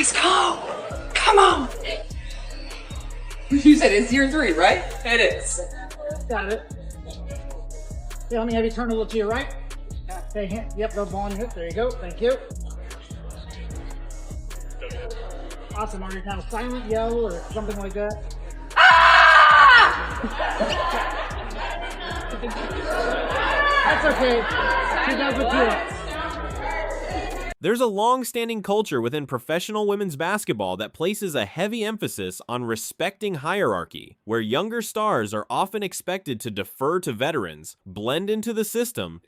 Let's go. Come on. You said it's year 3, right? It is. Got it. Yeah, let me have you turn a little to your right. Okay, yep, no ball on your hip. There you go. Thank you. Awesome. Are you kind of silent, yell, or something like that? That's okay. She does it too. There's a long-standing culture within professional women's basketball that places a heavy emphasis on respecting hierarchy, where younger stars are often expected to defer to veterans, blend into the system,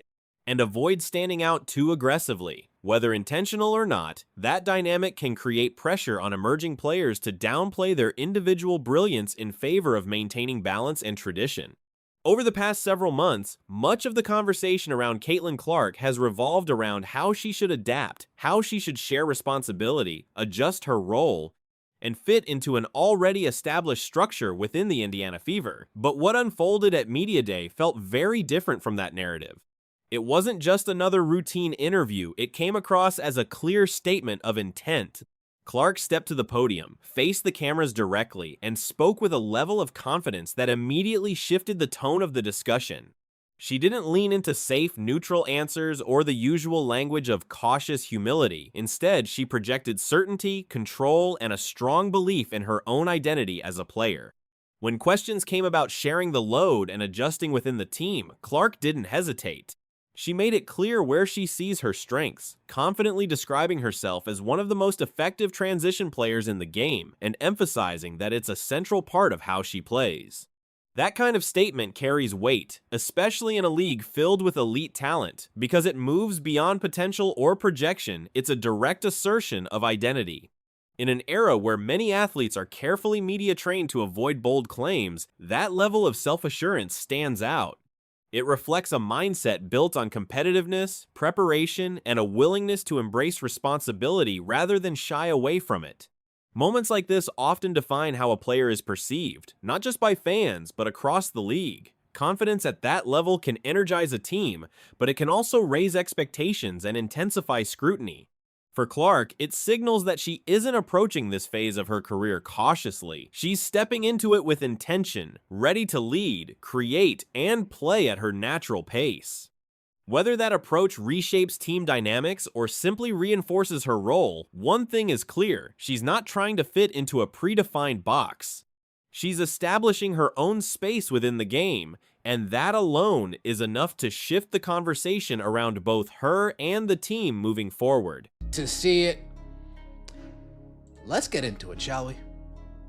and avoid standing out too aggressively. Whether intentional or not, that dynamic can create pressure on emerging players to downplay their individual brilliance in favor of maintaining balance and tradition. Over the past several months, much of the conversation around Caitlin Clark has revolved around how she should adapt, how she should share responsibility, adjust her role, and fit into an already established structure within the Indiana Fever. But what unfolded at Media Day felt very different from that narrative. It wasn't just another routine interview, it came across as a clear statement of intent. Clark stepped to the podium, faced the cameras directly, and spoke with a level of confidence that immediately shifted the tone of the discussion. She didn't lean into safe, neutral answers or the usual language of cautious humility. Instead, she projected certainty, control, and a strong belief in her own identity as a player. When questions came about sharing the load and adjusting within the team, Clark didn't hesitate. She made it clear where she sees her strengths, confidently describing herself as one of the most effective transition players in the game, and emphasizing that it's a central part of how she plays. That kind of statement carries weight, especially in a league filled with elite talent, because it moves beyond potential or projection. It's a direct assertion of identity. In an era where many athletes are carefully media trained to avoid bold claims, that level of self-assurance stands out. It reflects a mindset built on competitiveness, preparation, and a willingness to embrace responsibility rather than shy away from it. Moments like this often define how a player is perceived, not just by fans, but across the league. Confidence at that level can energize a team, but it can also raise expectations and intensify scrutiny. For Clark, it signals that she isn't approaching this phase of her career cautiously. She's stepping into it with intention, ready to lead, create, and play at her natural pace. Whether that approach reshapes team dynamics or simply reinforces her role, one thing is clear: she's not trying to fit into a predefined box. She's establishing her own space within the game, and that alone is enough to shift the conversation around both her and the team moving forward. To see it, let's get into it, shall we?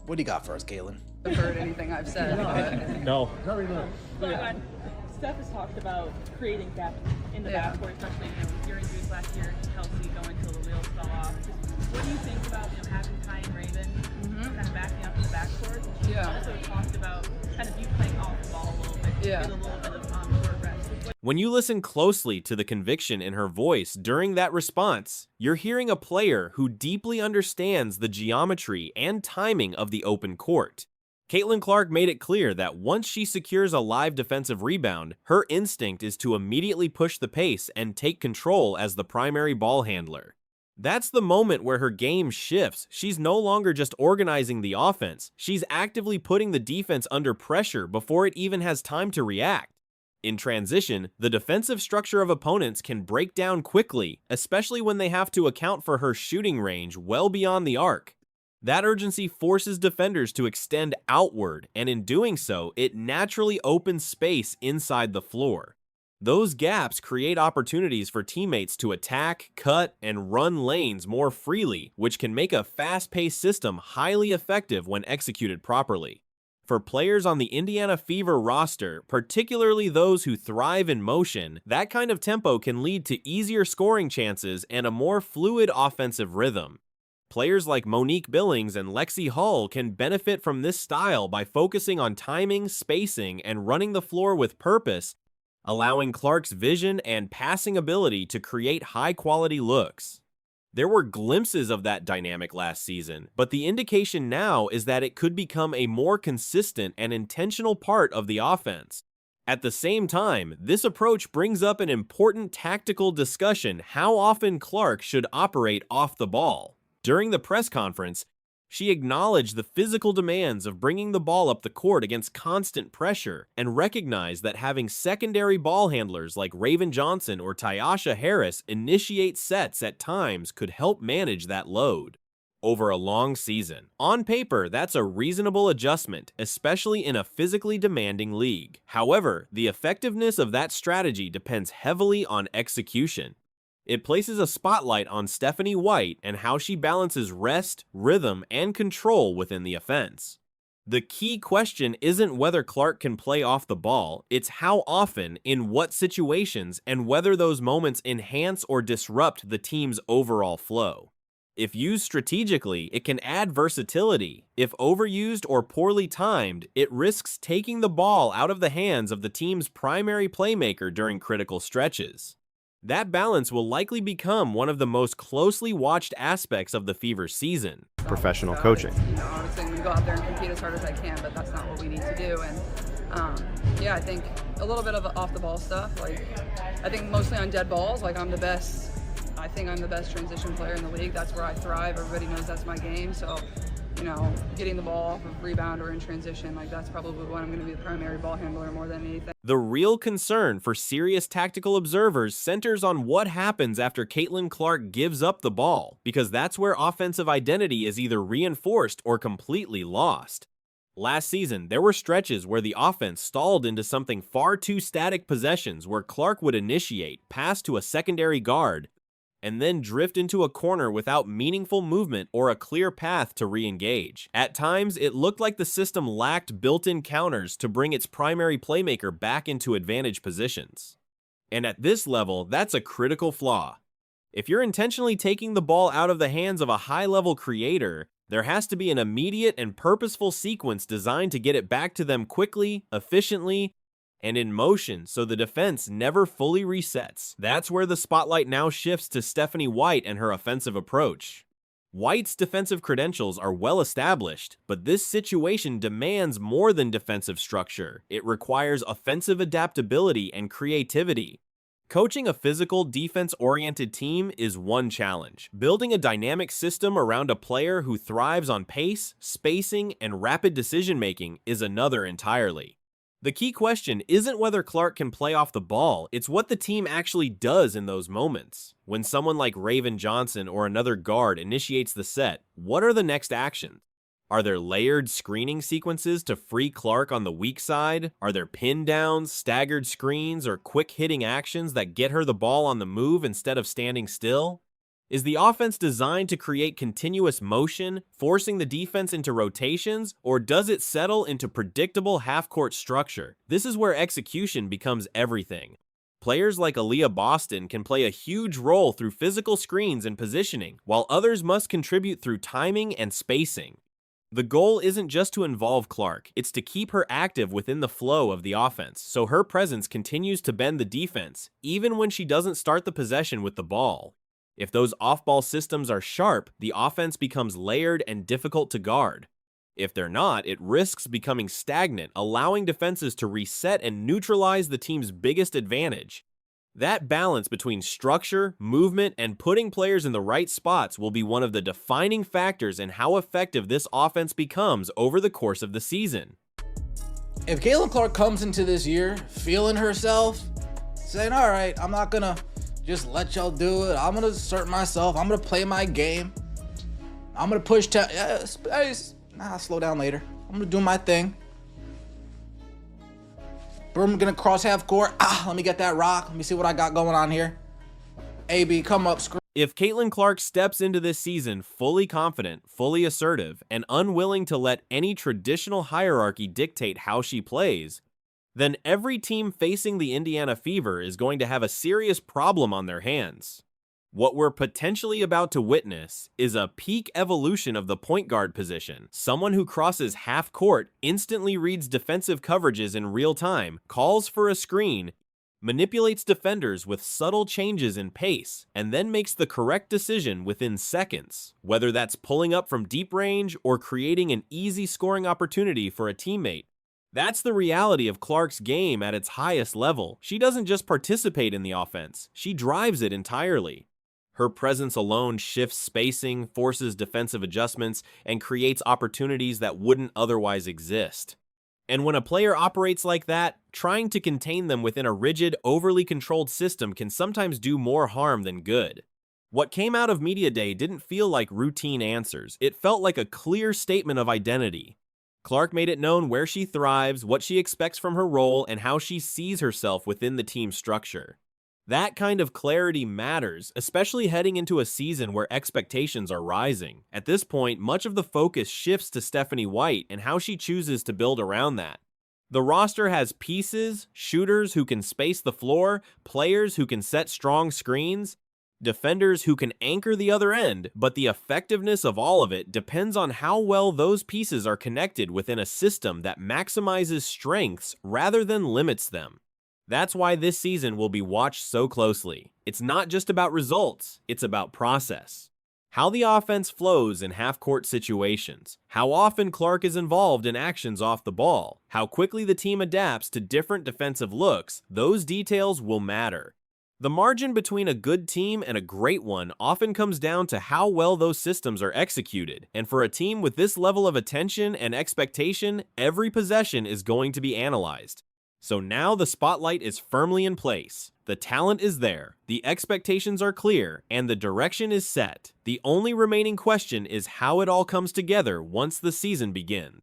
What do you got for us, Caitlin? I've heard anything I've said. No. Steph has talked about creating depth in the backcourt, especially with your injuries last year, Kelsey going until the wheels fell off. What do you think about having Ty and Raven kind of backing up in the backcourt? She also talked about kind of you playing off the ball a little bit, with a little bit of court rest. When you listen closely to the conviction in her voice during that response, you're hearing a player who deeply understands the geometry and timing of the open court. Caitlin Clark made it clear that once she secures a live defensive rebound, her instinct is to immediately push the pace and take control as the primary ball handler. That's the moment where her game shifts. She's no longer just organizing the offense, she's actively putting the defense under pressure before it even has time to react. In transition, the defensive structure of opponents can break down quickly, especially when they have to account for her shooting range well beyond the arc. That urgency forces defenders to extend outward, and in doing so, it naturally opens space inside the floor. Those gaps create opportunities for teammates to attack, cut, and run lanes more freely, which can make a fast-paced system highly effective when executed properly. For players on the Indiana Fever roster, particularly those who thrive in motion, that kind of tempo can lead to easier scoring chances and a more fluid offensive rhythm. Players like Monique Billings and Lexi Hull can benefit from this style by focusing on timing, spacing, and running the floor with purpose, allowing Clark's vision and passing ability to create high-quality looks. There were glimpses of that dynamic last season, but the indication now is that it could become a more consistent and intentional part of the offense. At the same time, this approach brings up an important tactical discussion: how often Clark should operate off the ball. During the press conference, she acknowledged the physical demands of bringing the ball up the court against constant pressure and recognized that having secondary ball handlers like Raven Johnson or Tyasha Harris initiate sets at times could help manage that load over a long season. On paper, that's a reasonable adjustment, especially in a physically demanding league. However, the effectiveness of that strategy depends heavily on execution. It places a spotlight on Stephanie White and how she balances rest, rhythm, and control within the offense. The key question isn't whether Clark can play off the ball, it's how often, in what situations, and whether those moments enhance or disrupt the team's overall flow. If used strategically, it can add versatility. If overused or poorly timed, it risks taking the ball out of the hands of the team's primary playmaker during critical stretches. That balance will likely become one of the most closely watched aspects of the Fever season. Professional coaching. Obviously, I'm going to go out there and compete as hard as I can, but that's not what we need to do. And yeah, I think a little bit of off-the-ball stuff. Like, I think mostly on dead balls. Like, I think I'm the best transition player in the league. That's where I thrive. Everybody knows that's my game. So, getting the ball off of rebound or in transition, like that's probably when I'm going to be the primary ball handler more than anything. The real concern for serious tactical observers centers on what happens after Caitlin Clark gives up the ball, because that's where offensive identity is either reinforced or completely lost. Last season, there were stretches where the offense stalled into something far too static possessions where Clark would initiate, pass to a secondary guard, and then drift into a corner without meaningful movement or a clear path to re-engage. At times, it looked like the system lacked built-in counters to bring its primary playmaker back into advantage positions. And at this level, that's a critical flaw. If you're intentionally taking the ball out of the hands of a high-level creator, there has to be an immediate and purposeful sequence designed to get it back to them quickly, efficiently, and in motion so the defense never fully resets. That's where the spotlight now shifts to Stephanie White and her offensive approach. White's defensive credentials are well established, but this situation demands more than defensive structure. It requires offensive adaptability and creativity. Coaching a physical, defense-oriented team is one challenge. Building a dynamic system around a player who thrives on pace, spacing, and rapid decision-making is another entirely. The key question isn't whether Clark can play off the ball, it's what the team actually does in those moments. When someone like Raven Johnson or another guard initiates the set, what are the next actions? Are there layered screening sequences to free Clark on the weak side? Are there pin downs, staggered screens, or quick hitting actions that get her the ball on the move instead of standing still? Is the offense designed to create continuous motion, forcing the defense into rotations, or does it settle into predictable half-court structure? This is where execution becomes everything. Players like Aaliyah Boston can play a huge role through physical screens and positioning, while others must contribute through timing and spacing. The goal isn't just to involve Clark, it's to keep her active within the flow of the offense, so her presence continues to bend the defense, even when she doesn't start the possession with the ball. If those off-ball systems are sharp, the offense becomes layered and difficult to guard. If they're not, it risks becoming stagnant, allowing defenses to reset and neutralize the team's biggest advantage. That balance between structure, movement, and putting players in the right spots will be one of the defining factors in how effective this offense becomes over the course of the season. If Caitlin Clark comes into this year feeling herself, saying, all right, I'm not gonna just let y'all do it. I'm gonna assert myself. I'm gonna play my game. I'm gonna push. Slow down later. I'm gonna do my thing. We're gonna cross half court. Let me get that rock. Let me see what I got going on here. AB, come up. If Caitlin Clark steps into this season fully confident, fully assertive, and unwilling to let any traditional hierarchy dictate how she plays, then every team facing the Indiana Fever is going to have a serious problem on their hands. What we're potentially about to witness is a peak evolution of the point guard position. Someone who crosses half court, instantly reads defensive coverages in real time, calls for a screen, manipulates defenders with subtle changes in pace, and then makes the correct decision within seconds, whether that's pulling up from deep range or creating an easy scoring opportunity for a teammate. That's the reality of Clark's game at its highest level. She doesn't just participate in the offense, she drives it entirely. Her presence alone shifts spacing, forces defensive adjustments, and creates opportunities that wouldn't otherwise exist. And when a player operates like that, trying to contain them within a rigid, overly controlled system can sometimes do more harm than good. What came out of Media Day didn't feel like routine answers. It felt like a clear statement of identity. Clark made it known where she thrives, what she expects from her role, and how she sees herself within the team structure. That kind of clarity matters, especially heading into a season where expectations are rising. At this point, much of the focus shifts to Stephanie White and how she chooses to build around that. The roster has pieces, shooters who can space the floor, players who can set strong screens, defenders who can anchor the other end, but the effectiveness of all of it depends on how well those pieces are connected within a system that maximizes strengths rather than limits them. That's why this season will be watched so closely. It's not just about results, it's about process. How the offense flows in half-court situations, how often Clark is involved in actions off the ball, how quickly the team adapts to different defensive looks, those details will matter. The margin between a good team and a great one often comes down to how well those systems are executed, and for a team with this level of attention and expectation, every possession is going to be analyzed. So now the spotlight is firmly in place. The talent is there, the expectations are clear, and the direction is set. The only remaining question is how it all comes together once the season begins.